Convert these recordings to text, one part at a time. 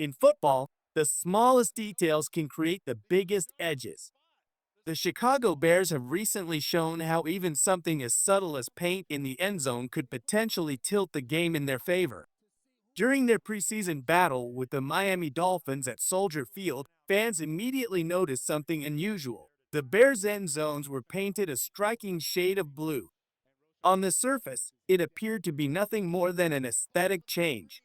In football, the smallest details can create the biggest edges. The Chicago Bears have recently shown how even something as subtle as paint in the end zone could potentially tilt the game in their favor. During their preseason battle with the Miami Dolphins at Soldier Field, fans immediately noticed something unusual. The Bears' end zones were painted a striking shade of blue. On the surface, it appeared to be nothing more than an aesthetic change.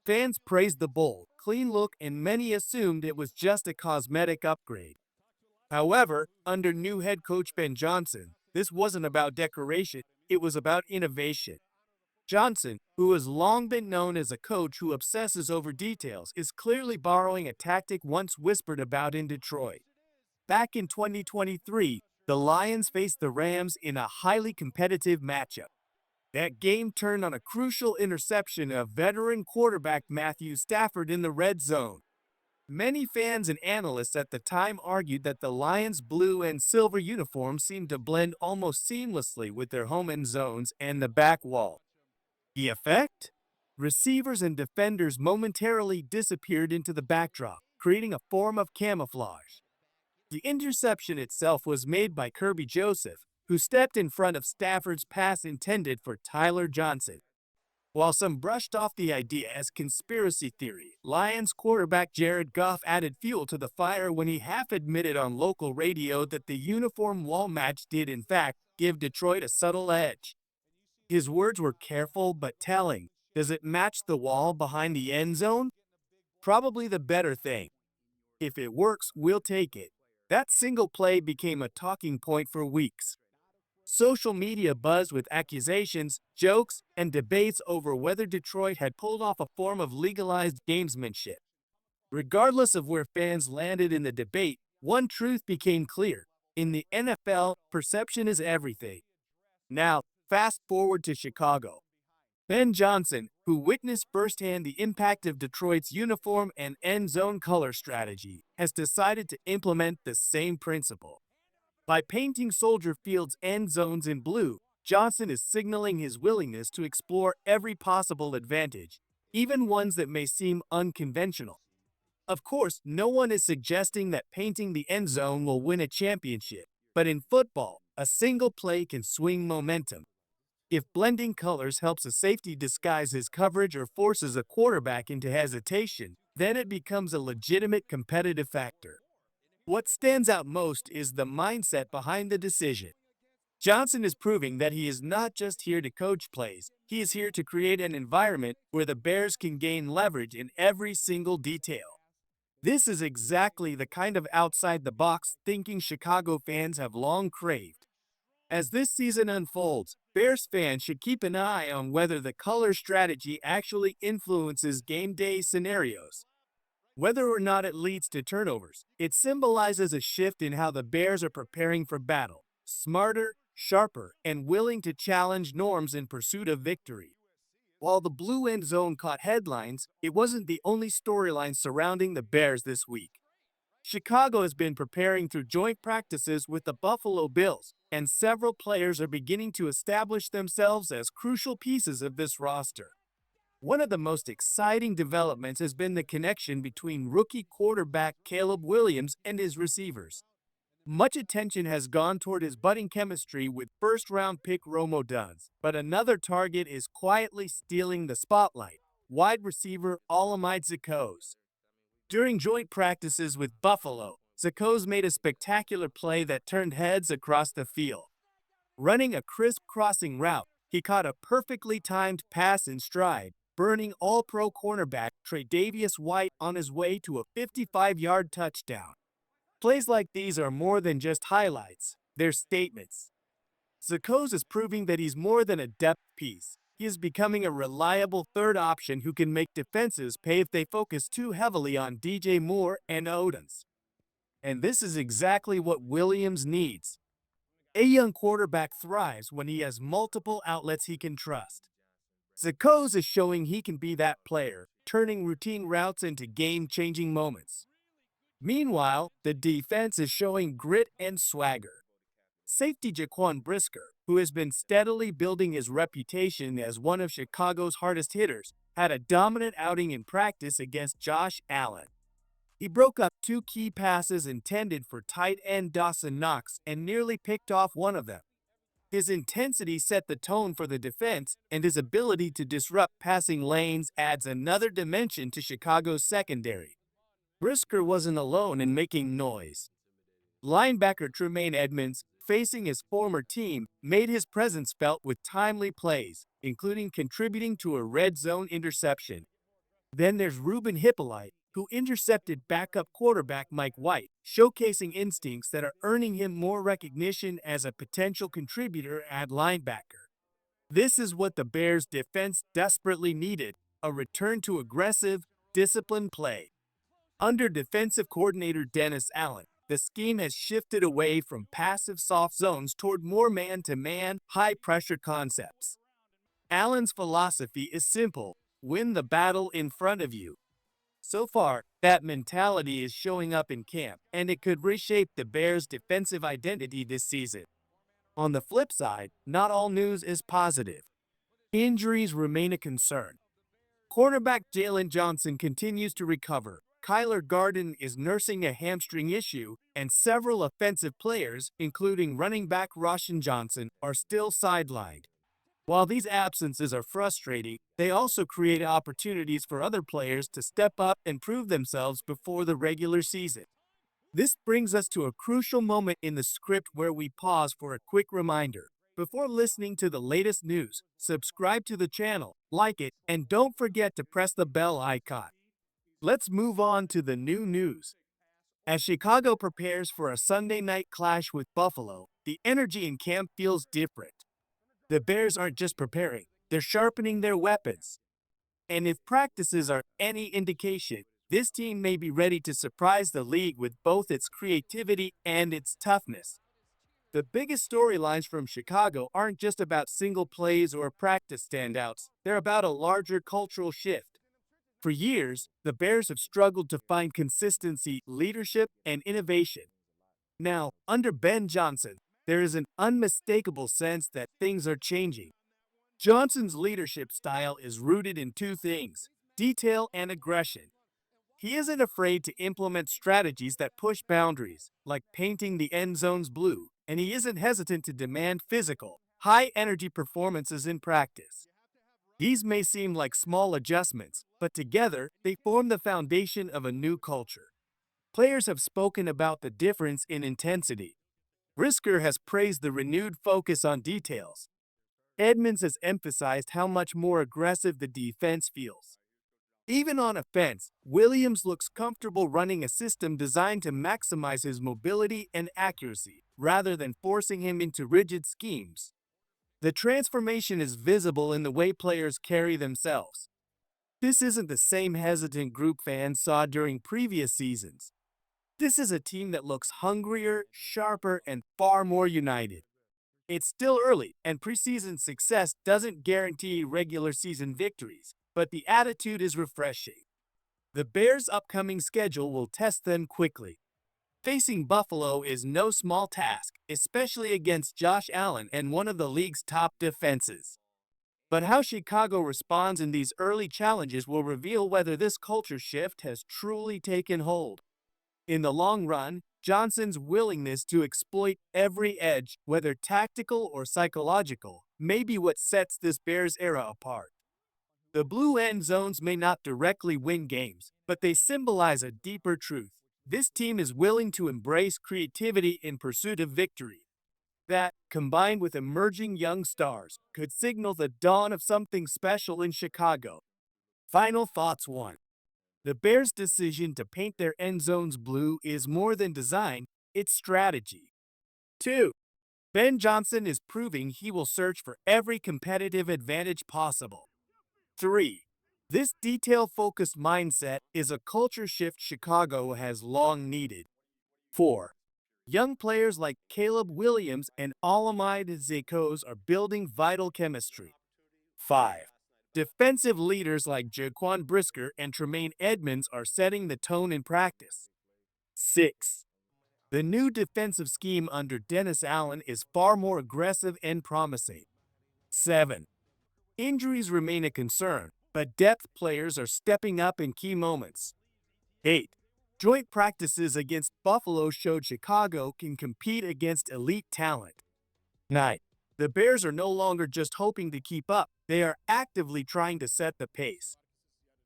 Fans praised the bold, clean look, and many assumed it was just a cosmetic upgrade. However, under new head coach Ben Johnson, this wasn't about decoration, it was about innovation. Johnson, who has long been known as a coach who obsesses over details, is clearly borrowing a tactic once whispered about in Detroit. Back in 2023, the Lions faced the Rams in a highly competitive matchup. That game turned on a crucial interception of veteran quarterback Matthew Stafford in the red zone. Many fans and analysts at the time argued that the Lions' blue and silver uniforms seemed to blend almost seamlessly with their home end zones and the back wall. The effect? Receivers and defenders momentarily disappeared into the backdrop, creating a form of camouflage. The interception itself was made by Kirby Joseph, who stepped in front of Stafford's pass intended for Tyler Johnson. While some brushed off the idea as conspiracy theory, Lions quarterback Jared Goff added fuel to the fire when he half admitted on local radio that the uniform wall match did in fact give Detroit a subtle edge. His words were careful but telling. Does it match the wall behind the end zone? Probably the better thing. If it works, we'll take it. That single play became a talking point for weeks. Social media buzzed with accusations, jokes, and debates over whether Detroit had pulled off a form of legalized gamesmanship. Regardless of where fans landed in the debate, one truth became clear. In the NFL, perception is everything. Now, fast forward to Chicago. Ben Johnson, who witnessed firsthand the impact of Detroit's uniform and end zone color strategy, has decided to implement the same principle. By painting Soldier Field's end zones in blue, Johnson is signaling his willingness to explore every possible advantage, even ones that may seem unconventional. Of course, no one is suggesting that painting the end zone will win a championship, but in football, a single play can swing momentum. If blending colors helps a safety disguise his coverage or forces a quarterback into hesitation, then it becomes a legitimate competitive factor. What stands out most is the mindset behind the decision. Johnson is proving that he is not just here to coach plays, he is here to create an environment where the Bears can gain leverage in every single detail. This is exactly the kind of outside-the-box thinking Chicago fans have long craved. As this season unfolds, Bears fans should keep an eye on whether the color strategy actually influences game day scenarios. Whether or not it leads to turnovers, it symbolizes a shift in how the Bears are preparing for battle, smarter, sharper, and willing to challenge norms in pursuit of victory. While the blue end zone caught headlines, it wasn't the only storyline surrounding the Bears this week. Chicago has been preparing through joint practices with the Buffalo Bills, and several players are beginning to establish themselves as crucial pieces of this roster. One of the most exciting developments has been the connection between rookie quarterback Caleb Williams and his receivers. Much attention has gone toward his budding chemistry with first-round pick Romo Duns, but another target is quietly stealing the spotlight, wide receiver Olamide Zaccheaus. During joint practices with Buffalo, Zaccheaus made a spectacular play that turned heads across the field. Running a crisp crossing route, he caught a perfectly timed pass in stride, burning All-Pro cornerback Tre'Davious White on his way to a 55-yard touchdown. Plays like these are more than just highlights, they're statements. Zaccheaus is proving that he's more than a depth piece. He is becoming a reliable third option who can make defenses pay if they focus too heavily on DJ Moore and Odens. And this is exactly what Williams needs. A young quarterback thrives when he has multiple outlets he can trust. Zaccheaus is showing he can be that player, turning routine routes into game-changing moments. Meanwhile, the defense is showing grit and swagger. Safety Jaquan Brisker, who has been steadily building his reputation as one of Chicago's hardest hitters, had a dominant outing in practice against Josh Allen. He broke up two key passes intended for tight end Dawson Knox and nearly picked off one of them. His intensity set the tone for the defense, and his ability to disrupt passing lanes adds another dimension to Chicago's secondary. Brisker wasn't alone in making noise. Linebacker Tremaine Edmonds, facing his former team, made his presence felt with timely plays, including contributing to a red zone interception. Then there's Ruben Hippolyte, who intercepted backup quarterback Mike White, showcasing instincts that are earning him more recognition as a potential contributor at linebacker. This is what the Bears' defense desperately needed: a return to aggressive, disciplined play. Under defensive coordinator Dennis Allen, the scheme has shifted away from passive soft zones toward more man-to-man, high-pressure concepts. Allen's philosophy is simple: win the battle in front of you. So far, that mentality is showing up in camp, and it could reshape the Bears' defensive identity this season. On the flip side, not all news is positive. Injuries remain a concern. Cornerback Jalen Johnson continues to recover. Kyler Garden is nursing a hamstring issue, and several offensive players, including running back Roshan Johnson, are still sidelined. While these absences are frustrating, they also create opportunities for other players to step up and prove themselves before the regular season. This brings us to a crucial moment in the script where we pause for a quick reminder. Before listening to the latest news, subscribe to the channel, like it, and don't forget to press the bell icon. Let's move on to the new news. As Chicago prepares for a Sunday night clash with Buffalo, the energy in camp feels different. The Bears aren't just preparing, they're sharpening their weapons. And if practices are any indication, this team may be ready to surprise the league with both its creativity and its toughness. The biggest storylines from Chicago aren't just about single plays or practice standouts, they're about a larger cultural shift. For years, the Bears have struggled to find consistency, leadership, and innovation. Now, under Ben Johnson, there is an unmistakable sense that things are changing. Johnson's leadership style is rooted in two things: detail and aggression. He isn't afraid to implement strategies that push boundaries, like painting the end zones blue, and he isn't hesitant to demand physical, high-energy performances in practice. These may seem like small adjustments, but together they form the foundation of a new culture. Players have spoken about the difference in intensity. Brisker has praised the renewed focus on details. Edmonds has emphasized how much more aggressive the defense feels. Even on offense, Williams looks comfortable running a system designed to maximize his mobility and accuracy, rather than forcing him into rigid schemes. The transformation is visible in the way players carry themselves. This isn't the same hesitant group fans saw during previous seasons. This is a team that looks hungrier, sharper, and far more united. It's still early, and preseason success doesn't guarantee regular season victories, but the attitude is refreshing. The Bears' upcoming schedule will test them quickly. Facing Buffalo is no small task, especially against Josh Allen and one of the league's top defenses. But how Chicago responds in these early challenges will reveal whether this culture shift has truly taken hold. In the long run, Johnson's willingness to exploit every edge, whether tactical or psychological, may be what sets this Bears era apart. The blue end zones may not directly win games, but they symbolize a deeper truth. This team is willing to embrace creativity in pursuit of victory. That, combined with emerging young stars, could signal the dawn of something special in Chicago. Final thoughts 1. The Bears' decision to paint their end zones blue is more than design, it's strategy. 2. Ben Johnson is proving he will search for every competitive advantage possible. 3. This detail-focused mindset is a culture shift Chicago has long needed. 4. Young players like Caleb Williams and Olamide Zaccheaus are building vital chemistry. 5. Defensive leaders like Jaquan Brisker and Tremaine Edmonds are setting the tone in practice. 6. The new defensive scheme under Dennis Allen is far more aggressive and promising. 7. Injuries remain a concern, but depth players are stepping up in key moments. 8. Joint practices against Buffalo showed Chicago can compete against elite talent. 9. The Bears are no longer just hoping to keep up, they are actively trying to set the pace.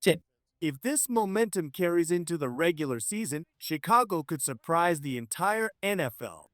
10. If this momentum carries into the regular season, Chicago could surprise the entire NFL.